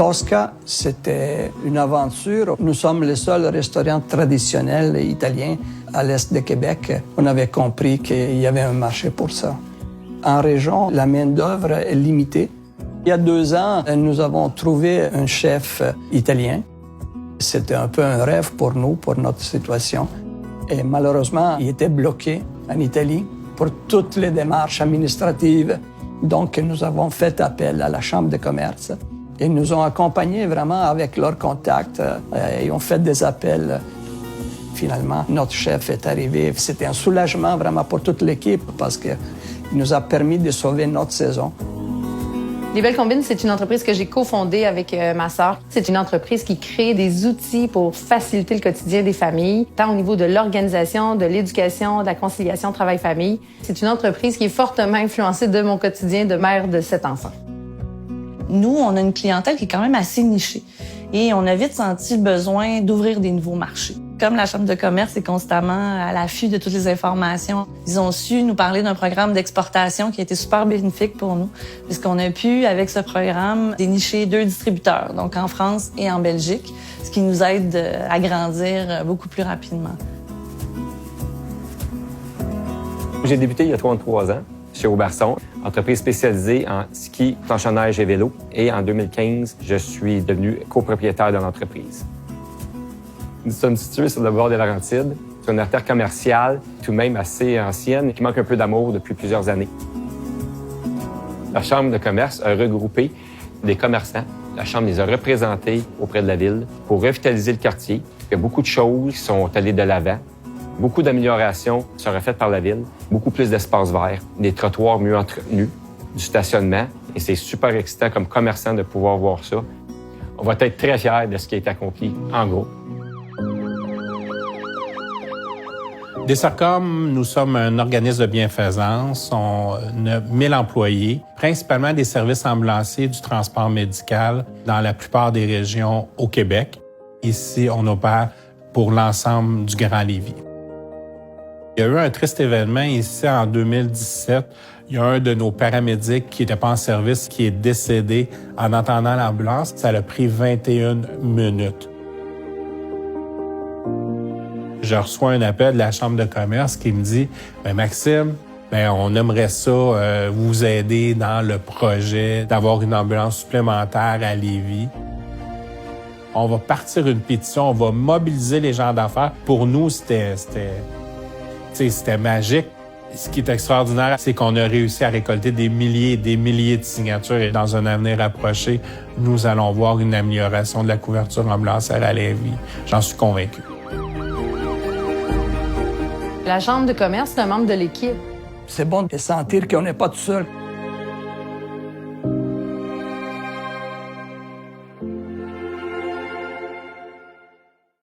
Tosca, c'était une aventure. Nous sommes les seuls restaurants traditionnels italiens à l'est de Québec. On avait compris qu'il y avait un marché pour ça. En région, la main-d'œuvre est limitée. Il y a 2 ans, nous avons trouvé un chef italien. C'était un peu un rêve pour nous, pour notre situation. Et malheureusement, il était bloqué en Italie pour toutes les démarches administratives. Donc, nous avons fait appel à la Chambre de commerce. Ils nous ont accompagnés vraiment avec leurs contacts et ont fait des appels. Finalement, notre chef est arrivé. C'était un soulagement vraiment pour toute l'équipe parce qu'il nous a permis de sauver notre saison. Les Belles Combines, c'est une entreprise que j'ai cofondée avec ma sœur. C'est une entreprise qui crée des outils pour faciliter le quotidien des familles, tant au niveau de l'organisation, de l'éducation, de la conciliation travail-famille. C'est une entreprise qui est fortement influencée de mon quotidien de mère de 7 enfants. Nous, on a une clientèle qui est quand même assez nichée et on a vite senti le besoin d'ouvrir des nouveaux marchés. Comme la Chambre de commerce est constamment à l'affût de toutes les informations, ils ont su nous parler d'un programme d'exportation qui a été super bénéfique pour nous, puisqu'on a pu, avec ce programme, dénicher 2 distributeurs, donc en France et en Belgique, ce qui nous aide à grandir beaucoup plus rapidement. J'ai débuté il y a 33 ans chez Auberson, entreprise spécialisée en ski, planche à neige et vélo. Et en 2015, je suis devenu copropriétaire de l'entreprise. Nous sommes situés sur le bord des Laurentides, sur une artère commerciale, tout de même assez ancienne, qui manque un peu d'amour depuis plusieurs années. La Chambre de commerce a regroupé des commerçants. La Chambre les a représentés auprès de la ville pour revitaliser le quartier. Il y a beaucoup de choses qui sont allées de l'avant. Beaucoup d'améliorations seraient faites par la ville. Beaucoup plus d'espaces verts, des trottoirs mieux entretenus, du stationnement. Et c'est super excitant comme commerçant de pouvoir voir ça. On va être très fiers de ce qui a été accompli, en gros. Desarcom, nous sommes un organisme de bienfaisance. On a 1000 employés, principalement des services ambulanciers du transport médical dans la plupart des régions au Québec. Ici, on opère pour l'ensemble du Grand Lévis. Il y a eu un triste événement ici en 2017. Il y a un de nos paramédics qui n'était pas en service qui est décédé en entendant l'ambulance. Ça a pris 21 minutes. Je reçois un appel de la Chambre de commerce qui me dit « Maxime, on aimerait ça vous aider dans le projet d'avoir une ambulance supplémentaire à Lévis. On va partir une pétition, on va mobiliser les gens d'affaires. » Pour nous, c'était magique. Ce qui est extraordinaire, c'est qu'on a réussi à récolter des milliers et des milliers de signatures. Et dans un avenir approché, nous allons voir une amélioration de la couverture ambulancière à Lévis. J'en suis convaincu. La Chambre de commerce, c'est un membre de l'équipe. C'est bon de sentir qu'on n'est pas tout seul.